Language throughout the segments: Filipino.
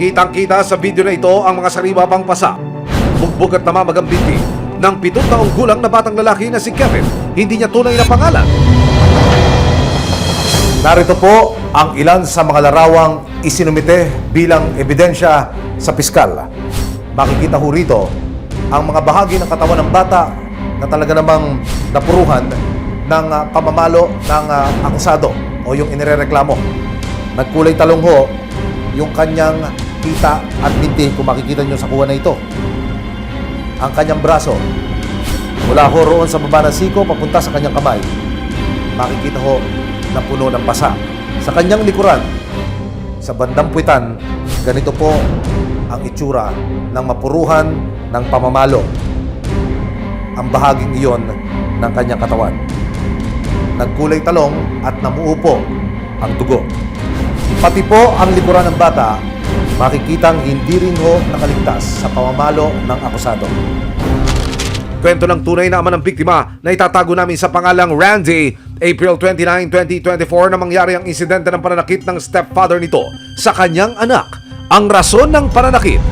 Kitang-kita sa video na ito ang mga sariwa pang pasa. Bugbog at namamagang binti ng 7 taong gulang na batang lalaki na si Kevin. Hindi niya tunay na pangalan. Narito po ang ilan sa mga larawang isinumite bilang ebidensya sa piskal. Makikita ho rito ang mga bahagi ng katawan ng bata na talaga namang napuruhan ng pamamalo ng akusado o yung inirereklamo. Nagkulay talong ho yung kanyang kita at binti kung makikita nyo sa kuha na ito. Ang kanyang braso mula ho roon sa baba ng siko papunta sa kanyang kamay. Makikita ho na puno ng pasa. Sa kanyang likuran, sa bandang puwitan, ganito po ang itsura ng mapuruhan ng pamamalo. Ang bahaging iyon ng kanyang katawan. Nagkulay talong at namuupo ang dugo. Pati po ang likuran ng bata, makikitang hindi rin ho nakaligtas sa pamamalo ng akusado. Kwento ng tunay na ama ng biktima na itatago namin sa pangalang Randy. April 29, 2024 na mangyari ang insidente ng pananakit ng stepfather nito sa kanyang anak. Ang rason ng pananakit: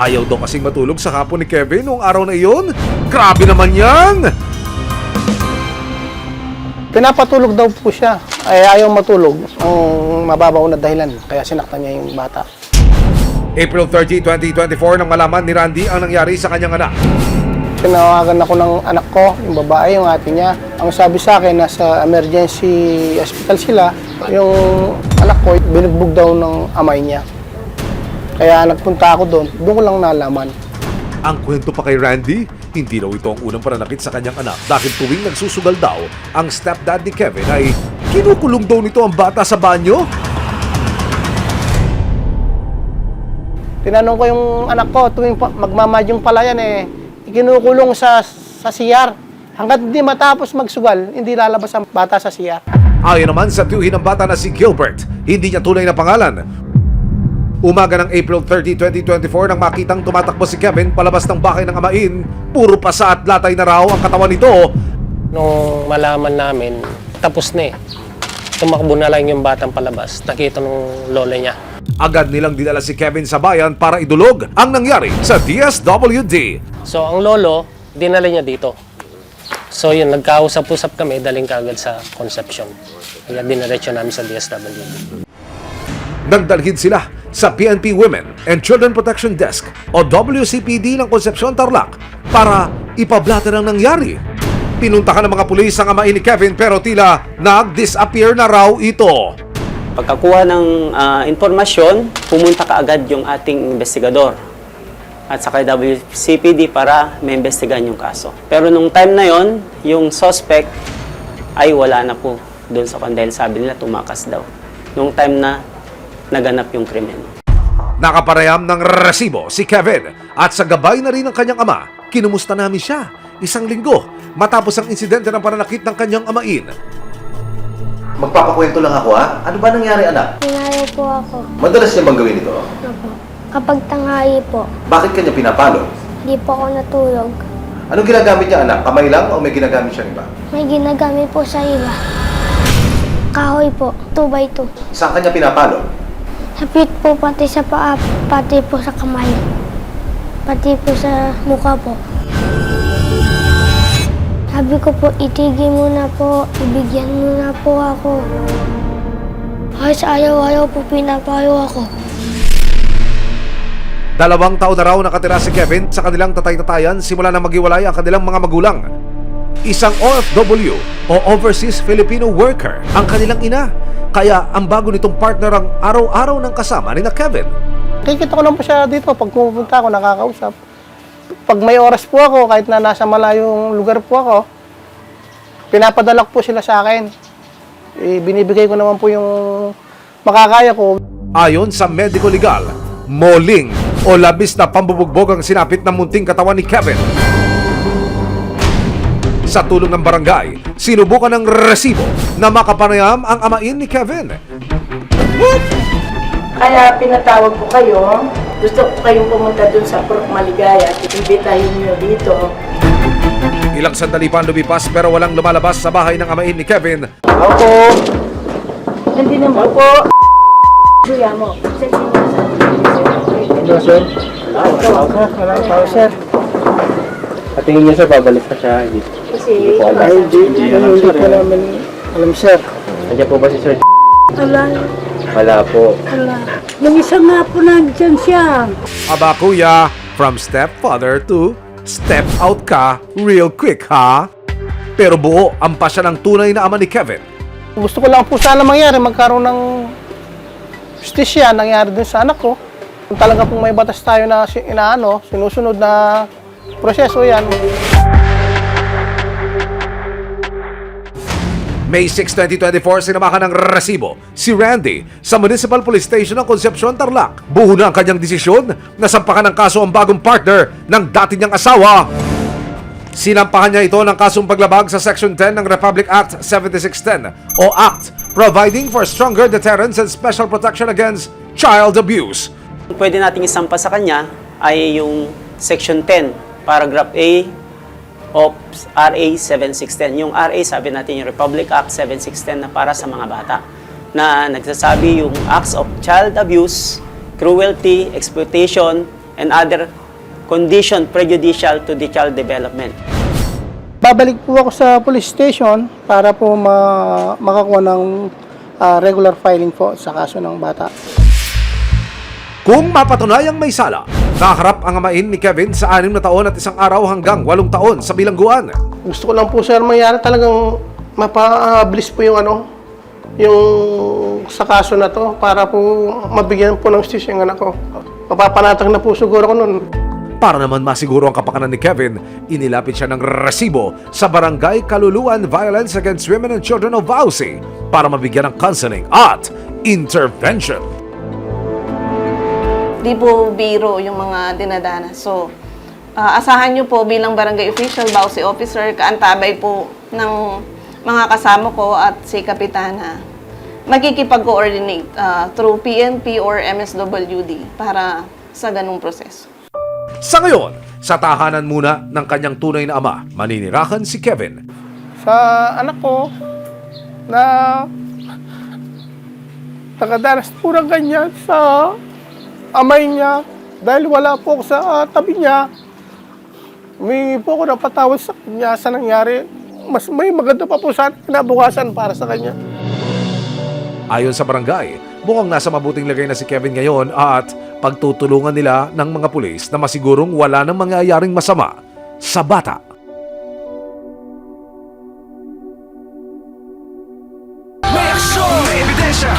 ayaw daw kasing matulog sa hapon ni Kevin noong araw na iyon. Grabe naman yan! Pinapatulog daw po siya. Ay ayaw matulog. Ang mababaw na dahilan. Kaya sinaktan niya yung bata. April 30, 2024 nang malaman ni Randy ang nangyari sa kanyang anak. Tinawagan ako ng anak ko, yung babae, yung ate niya. Ang sabi sa akin, nasa emergency hospital sila. Yung anak ko, binugbog daw ng amay niya. Kaya nagpunta ako doon ko lang nalaman. Ang kwento pa kay Randy, hindi daw ito ang unang pananakit sa kanyang anak dahil tuwing nagsusugal daw ang stepdad ni Kevin ay kinukulong daw nito ang bata sa banyo. Tinanong ko yung anak ko, tuwing magmamadyong pala yan kinukulong sa CR. Hanggat hindi matapos magsugal, hindi lalabas ang bata sa CR. Ayon naman sa tiyuhin ng bata na si Gilbert, hindi niya tunay na pangalan. Umaga ng April 30, 2024 nang makitang tumatakbo si Kevin palabas ng bahay ng amain, puro pasa at latay na raw ang katawan nito. Nung malaman namin, tapos na Tumakbo na lang yung batang palabas. Nakita nung lola niya. Agad nilang dinala si Kevin sa bayan para idulog ang nangyari sa DSWD. So ang lolo, dinala niya dito. So yun, nagkausap-usap kami, daling kagad sa Concepcion. Kaya dinaretso namin sa DSWD. Nagdalhin sila sa PNP Women and Children Protection Desk o WCPD ng Concepcion, Tarlac para ipablatan ang nangyari. Pinuntahan ng mga pulis ang amain ni Kevin pero tila nag-disappear na raw ito. Pagkakuha ng informasyon, pumunta kaagad yung ating investigador at saka WCPD para maimbestigahan yung kaso. Pero nung time na yon, yung suspect ay wala na po doon sa dahil sabi nila tumakas daw. Nung time na naganap yung krimen. Nakapareham ng resibo si Kevin at sa gabay na rin ng kanyang ama, kinumusta namin siya 1 linggo matapos ang insidente ng pananakit ng kanyang amain. Magpapakwento lang ako ha. Ano ba nangyari anak? Pinalo po ako. Madalas niya bang gawin ito? Opo. Kapag tanghali po, Bakit kanya pinapalo? hindi po ako natulog. Anong ginagamit niya anak? Kamay lang o may ginagamit siya iba? May ginagamit po sa iba. Kahoy po, 2x2. Saan kanya pinapalo? Hapit po pati sa paa, pati po sa kamay. Pati po sa mukha po. Sabi ko po, itigil mo na po, ibigyan mo na po ako. Kahit ayaw-ayaw po pinapayo ako. 2 taon na raw nakatira si Kevin sa kanilang tatay-tatayan simula na maghiwalay ang kanilang mga magulang. Isang OFW o Overseas Filipino Worker ang kanilang ina. Kaya ang bago nitong partner ang araw-araw ng kasama ni na Kevin. Kikita ko lang po siya dito pag pumupunta ako, nakakausap. Pag may oras po ako, kahit na nasa malayong lugar po ako, pinapadala po sila sa akin. Binibigay ko naman po yung makakaya ko. Ayon sa medico legal, moling o labis na pambubugbog ang sinapit ng munting katawan ni Kevin. Sa tulong ng barangay, sinubukan ng resibo na makapanayam ang amain ni Kevin. Kaya pinatawag ko kayo. Gusto ko kayong pumunta dun sa Purok Maligaya at ibitahin nyo dito. Ilang sandali pa lumipas pero walang lumalabas sa bahay ng amain ni Kevin. Ako! Hindi naman po. Kuya mo, send mo sa Hello, sir. Wala tao, sir. At tingin niyo sir, babalik pa siya. Hindi Kasi, Ay, hindi po namin alam, sir. Nandiyan po ba si Sir? wala, Wala po. wala. Yung isa nga po nandyan siya. Aba kuya, from stepfather to step out ka real quick ha? Pero buo ang pasya ng tunay na ama ni Kevin. Gusto ko lang po sana mangyari, magkaroon ng justisya nangyari dun sa anak ko. Kung talaga pong may batas tayo na sinusunod na proseso yan. May 6, 2024, sinamahan ng resibo si Randy sa Municipal Police Station ng Concepcion, Tarlac. Buo na ang kanyang desisyon na sampahan ng kaso ang bagong partner ng dati niyang asawa. Sinampahan niya ito ng kasong paglabag sa Section 10 ng Republic Act 7610 o Act Providing for Stronger Deterrence and Special Protection Against Child Abuse. Pwede nating isampa sa kanya ay yung Section 10, Paragraph A of RA 7610. Yung RA, sabi natin yung Republic Act 7610 na para sa mga bata, na nagsasabi yung acts of child abuse, cruelty, exploitation, and other condition prejudicial to the child development. Babalik po ako sa police station para po makakuha ng regular filing po sa kaso ng bata. Kung mapatunayang may sala, nakaharap ang amain ni Kevin sa 6 na taon at 1 araw hanggang 8 taon sa bilangguan. Gusto ko lang po, sir, mangyari talagang mapabilis po yung sa kaso na to para po mabigyan po ng justisya yung anak ko. Mapapanatag na po siguro ko nun. Para naman masiguro ang kapakanan ni Kevin, inilapit siya ng resibo sa Barangay Kaluluan Violence Against Women and Children of Vauci para mabigyan ng counseling at intervention. Di po biro yung mga dinadana. So, asahan nyo po bilang barangay official, Vauci officer, kaantabay po ng mga kasama ko at si Kapitana. Magkikipag-coordinate through PNP or MSWD para sa ganung proseso. Sa ngayon, sa tahanan muna ng kanyang tunay na ama, maninirahan si Kevin. Sa anak ko na nakadanas po ng ganyan sa amay niya dahil wala po ako sa tabi niya. Humingi po ako ng patawad sa kanya sa nangyari. Mas may maganda pa po sana kinabukasan para sa kanya. Ayon sa barangay, mukhang nasa mabuting lagay na si Kevin ngayon at pagtutulungan nila ng mga pulis na masigurong wala nang mangyayaring masama sa bata. May aksyon, may ebidensya,